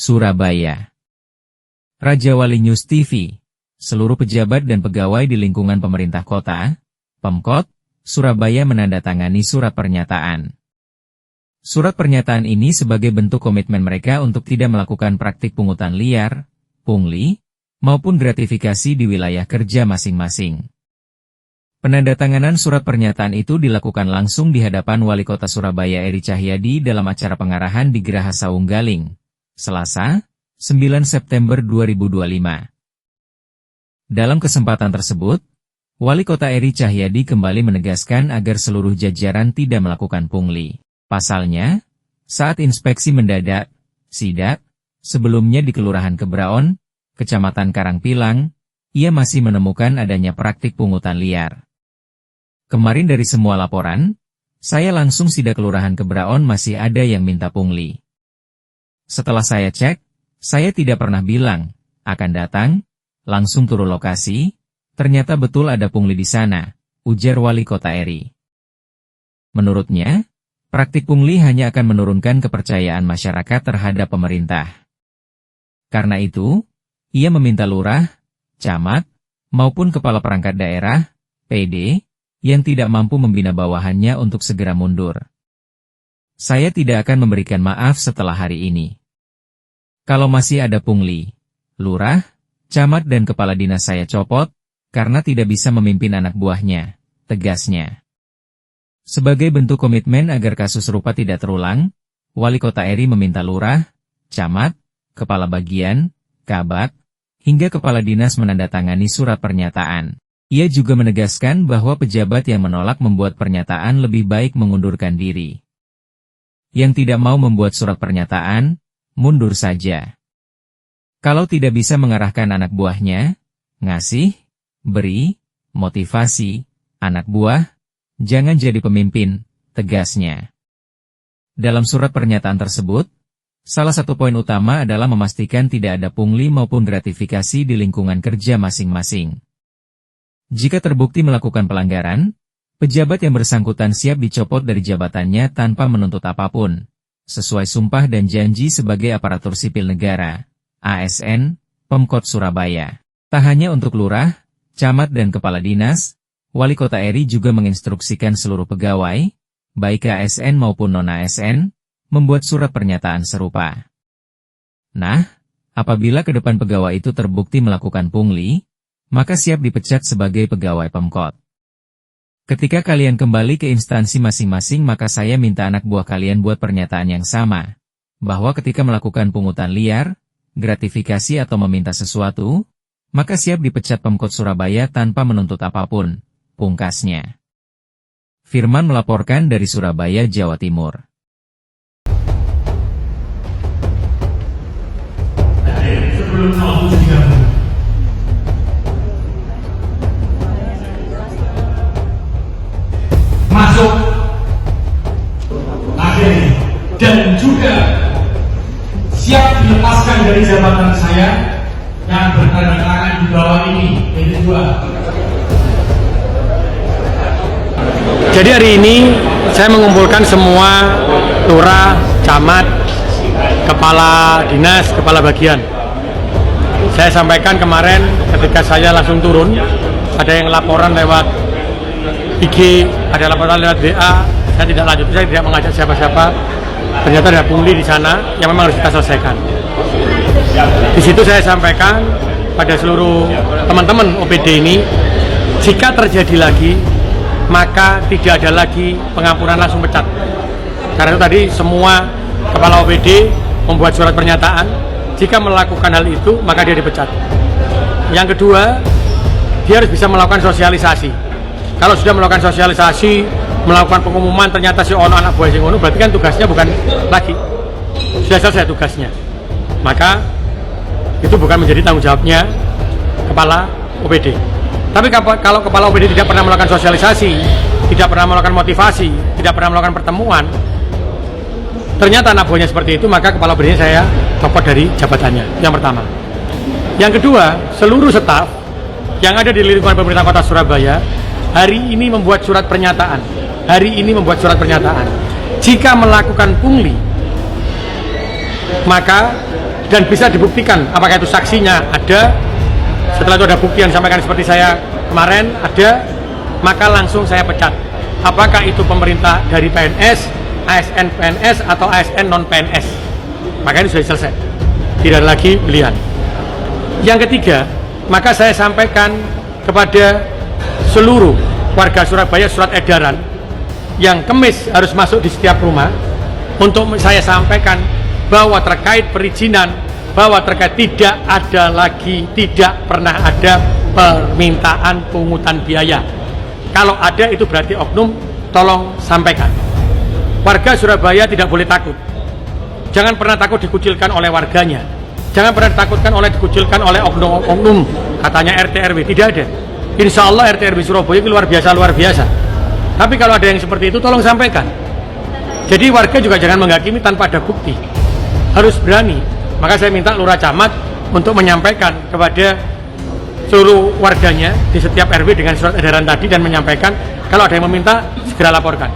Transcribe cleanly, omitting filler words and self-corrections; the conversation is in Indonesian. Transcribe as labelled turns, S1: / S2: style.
S1: Surabaya. Raja Wali News TV, seluruh pejabat dan pegawai di lingkungan pemerintah kota, Pemkot, Surabaya menandatangani surat pernyataan. Surat pernyataan ini sebagai bentuk komitmen mereka untuk tidak melakukan praktik pungutan liar, pungli, maupun gratifikasi di wilayah kerja masing-masing. Penandatanganan surat pernyataan itu dilakukan langsung di hadapan Wali Kota Surabaya Eri Cahyadi dalam acara pengarahan di Geraha Saunggaling, Selasa, 9 September 2025. Dalam kesempatan tersebut, Wali Kota Eri Cahyadi kembali menegaskan agar seluruh jajaran tidak melakukan pungli. Pasalnya, saat inspeksi mendadak, sidak, sebelumnya di Kelurahan Kebraon, Kecamatan Karangpilang, ia masih menemukan adanya praktik pungutan liar. Kemarin dari semua laporan, saya langsung sidak Kelurahan Kebraon masih ada yang minta pungli. Setelah saya cek, saya tidak pernah bilang, akan datang, langsung turun lokasi, ternyata betul ada pungli di sana, ujar Wali Kota Eri. Menurutnya, praktik pungli hanya akan menurunkan kepercayaan masyarakat terhadap pemerintah. Karena itu, ia meminta lurah, camat, maupun kepala perangkat daerah, PD, yang tidak mampu membina bawahannya untuk segera mundur. Saya tidak akan memberikan maaf setelah hari ini. Kalau masih ada pungli, lurah, camat dan kepala dinas saya copot, karena tidak bisa memimpin anak buahnya, tegasnya. Sebagai bentuk komitmen agar kasus serupa tidak terulang, Wali Kota Eri meminta lurah, camat, kepala bagian, kabag, hingga kepala dinas menandatangani surat pernyataan. Ia juga menegaskan bahwa pejabat yang menolak membuat pernyataan lebih baik mengundurkan diri. Yang tidak mau membuat surat pernyataan, mundur saja. Kalau tidak bisa mengarahkan anak buahnya, ngasih, beri, motivasi, anak buah, jangan jadi pemimpin, tegasnya. Dalam surat pernyataan tersebut, salah satu poin utama adalah memastikan tidak ada pungli maupun gratifikasi di lingkungan kerja masing-masing. Jika terbukti melakukan pelanggaran, pejabat yang bersangkutan siap dicopot dari jabatannya tanpa menuntut apapun, sesuai sumpah dan janji sebagai aparatur sipil negara, ASN, Pemkot Surabaya. Tak hanya untuk lurah, camat dan kepala dinas, Wali Kota Eri juga menginstruksikan seluruh pegawai, baik ASN maupun non-ASN, membuat surat pernyataan serupa. Nah, apabila ke depan pegawai itu terbukti melakukan pungli, maka siap dipecat sebagai pegawai Pemkot. Ketika kalian kembali ke instansi masing-masing maka saya minta anak buah kalian buat pernyataan yang sama, bahwa ketika melakukan pungutan liar, gratifikasi atau meminta sesuatu, maka siap dipecat Pemkot Surabaya tanpa menuntut apapun. Pungkasnya. Firman melaporkan dari Surabaya, Jawa Timur.
S2: Masuk akhir dan juga siap dilepaskan dari jabatan saya yang bertanda tangan di bawah ini, yaitu dua.
S3: Jadi hari ini saya mengumpulkan semua lurah, camat, kepala dinas, kepala bagian. Saya sampaikan kemarin ketika saya langsung turun, ada yang laporan lewat IG, ada laporan lewat WA, saya tidak lanjut, saya tidak mengajak siapa-siapa. Ternyata ada pungli di sana yang memang harus kita selesaikan. Di situ saya sampaikan pada seluruh teman-teman OPD ini, jika terjadi lagi, maka tidak ada lagi pengampunan langsung pecat. Karena itu tadi semua kepala OPD membuat surat pernyataan, jika melakukan hal itu maka dia dipecat. Yang kedua, dia harus bisa melakukan sosialisasi. Kalau sudah melakukan sosialisasi, melakukan pengumuman ternyata si ono anak buah sing ngono, berarti kan tugasnya bukan lagi, sudah selesai tugasnya. Maka itu bukan menjadi tanggung jawabnya kepala OPD. Tapi kalau kepala OPD tidak pernah melakukan sosialisasi, tidak pernah melakukan motivasi, tidak pernah melakukan pertemuan, ternyata anak buahnya seperti itu, maka kepala OPD saya copot dari jabatannya. Yang pertama. Yang kedua, seluruh staf yang ada di lingkungan pemerintah kota Surabaya hari ini membuat surat pernyataan. Jika melakukan pungli, maka dan bisa dibuktikan apakah itu saksinya ada, setelah itu ada bukti yang disampaikan seperti saya kemarin ada, maka langsung saya pecat. Apakah itu pemerintah dari PNS, ASN PNS atau ASN non PNS, maka ini sudah selesai, tidak ada lagi pilihan. Yang ketiga, maka saya sampaikan kepada seluruh warga Surabaya surat edaran yang Kemis harus masuk di setiap rumah, untuk saya sampaikan bahwa terkait perizinan, bahwa terkait tidak pernah ada permintaan pungutan biaya. Kalau ada itu berarti oknum, tolong sampaikan. Warga Surabaya tidak boleh takut. Jangan pernah takut dikucilkan oleh warganya. Jangan pernah dikucilkan oleh oknum, katanya RT RW. Tidak ada. Insya Allah RT RW Surabaya itu luar biasa. Tapi kalau ada yang seperti itu tolong sampaikan. Jadi warga juga jangan menghakimi tanpa ada bukti, harus berani. Maka saya minta lurah camat untuk menyampaikan kepada seluruh warganya di setiap RW dengan surat edaran tadi, dan menyampaikan kalau ada yang meminta segera laporkan.